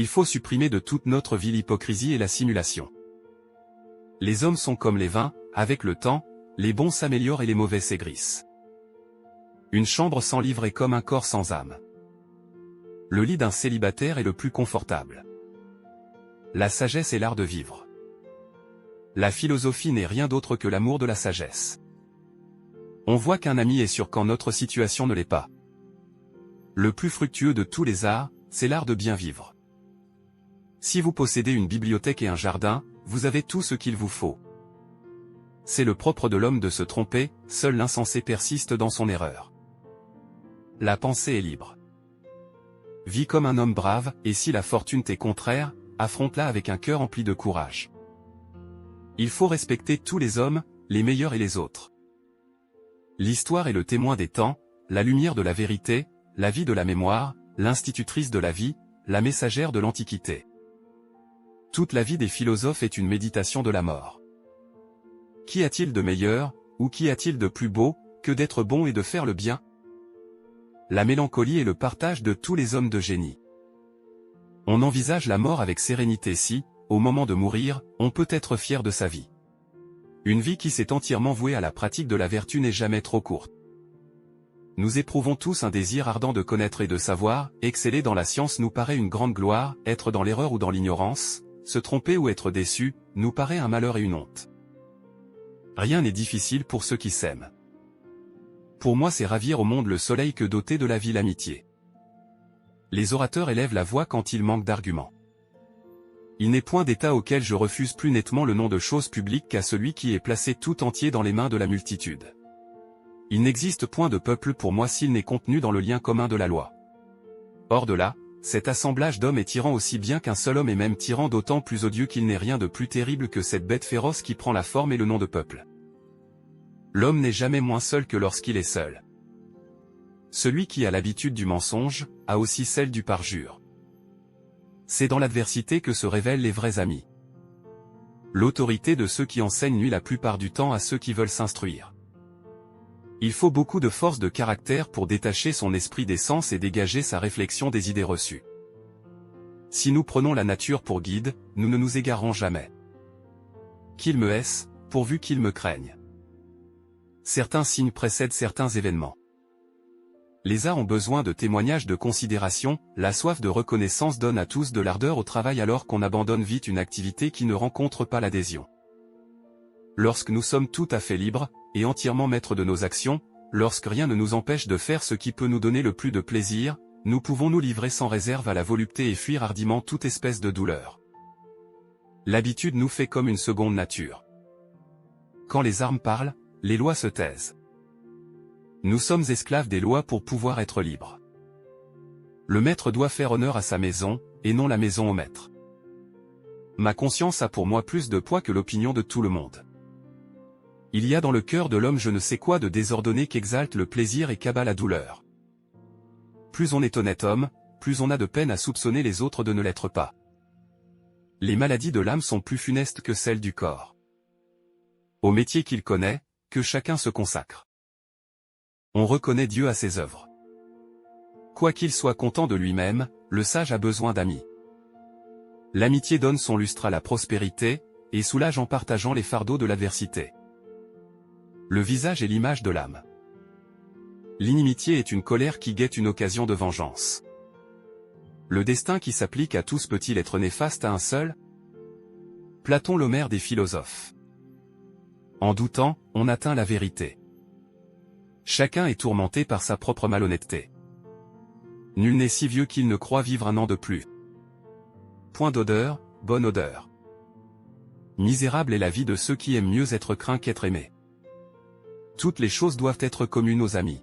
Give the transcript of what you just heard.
Il faut supprimer de toute notre vie l'hypocrisie et la simulation. Les hommes sont comme les vins, avec le temps, les bons s'améliorent et les mauvais s'aigrissent. Une chambre sans livre est comme un corps sans âme. Le lit d'un célibataire est le plus confortable. La sagesse est l'art de vivre. La philosophie n'est rien d'autre que l'amour de la sagesse. On voit qu'un ami est sûr quand notre situation ne l'est pas. Le plus fructueux de tous les arts, c'est l'art de bien vivre. Si vous possédez une bibliothèque et un jardin, vous avez tout ce qu'il vous faut. C'est le propre de l'homme de se tromper, seul l'insensé persiste dans son erreur. La pensée est libre. Vis comme un homme brave, et si la fortune t'est contraire, affronte-la avec un cœur empli de courage. Il faut respecter tous les hommes, les meilleurs et les autres. L'histoire est le témoin des temps, la lumière de la vérité, la vie de la mémoire, l'institutrice de la vie, la messagère de l'Antiquité. Toute la vie des philosophes est une méditation de la mort. Qu'y a-t-il de meilleur, ou qu'y a-t-il de plus beau, que d'être bon et de faire le bien? La mélancolie est le partage de tous les hommes de génie. On envisage la mort avec sérénité si, au moment de mourir, on peut être fier de sa vie. Une vie qui s'est entièrement vouée à la pratique de la vertu n'est jamais trop courte. Nous éprouvons tous un désir ardent de connaître et de savoir, exceller dans la science nous paraît une grande gloire, être dans l'erreur ou dans l'ignorance, se tromper ou être déçu, nous paraît un malheur et une honte. Rien n'est difficile pour ceux qui s'aiment. Pour moi c'est ravir au monde le soleil que doter de la vie l'amitié. Les orateurs élèvent la voix quand ils manquent d'arguments. Il n'est point d'état auquel je refuse plus nettement le nom de chose publique qu'à celui qui est placé tout entier dans les mains de la multitude. Il n'existe point de peuple pour moi s'il n'est contenu dans le lien commun de la loi. Hors de là, cet assemblage d'hommes est tyran aussi bien qu'un seul homme est même tyran d'autant plus odieux qu'il n'est rien de plus terrible que cette bête féroce qui prend la forme et le nom de peuple. L'homme n'est jamais moins seul que lorsqu'il est seul. Celui qui a l'habitude du mensonge, a aussi celle du parjure. C'est dans l'adversité que se révèlent les vrais amis. L'autorité de ceux qui enseignent nuit la plupart du temps à ceux qui veulent s'instruire. Il faut beaucoup de force de caractère pour détacher son esprit des sens et dégager sa réflexion des idées reçues. Si nous prenons la nature pour guide, nous ne nous égarons jamais. Qu'il me haisse, pourvu qu'il me craigne. Certains signes précèdent certains événements. Les arts ont besoin de témoignages de considération, la soif de reconnaissance donne à tous de l'ardeur au travail alors qu'on abandonne vite une activité qui ne rencontre pas l'adhésion. Lorsque nous sommes tout à fait libres, et entièrement maîtres de nos actions, lorsque rien ne nous empêche de faire ce qui peut nous donner le plus de plaisir, nous pouvons nous livrer sans réserve à la volupté et fuir hardiment toute espèce de douleur. L'habitude nous fait comme une seconde nature. Quand les armes parlent, les lois se taisent. Nous sommes esclaves des lois pour pouvoir être libres. Le maître doit faire honneur à sa maison, et non la maison au maître. Ma conscience a pour moi plus de poids que l'opinion de tout le monde. Il y a dans le cœur de l'homme je ne sais quoi de désordonné qu'exalte le plaisir et qu'abat la douleur. Plus on est honnête homme, plus on a de peine à soupçonner les autres de ne l'être pas. Les maladies de l'âme sont plus funestes que celles du corps. Au métier qu'il connaît, que chacun se consacre. On reconnaît Dieu à ses œuvres. Quoiqu'il soit content de lui-même, le sage a besoin d'amis. L'amitié donne son lustre à la prospérité, et soulage en partageant les fardeaux de l'adversité. Le visage est l'image de l'âme. L'inimitié est une colère qui guette une occasion de vengeance. Le destin qui s'applique à tous peut-il être néfaste à un seul? Platon l'Homère des philosophes. En doutant, on atteint la vérité. Chacun est tourmenté par sa propre malhonnêteté. Nul n'est si vieux qu'il ne croit vivre un an de plus. Point d'odeur, bonne odeur. Misérable est la vie de ceux qui aiment mieux être craints qu'être aimés. Toutes les choses doivent être communes aux amis.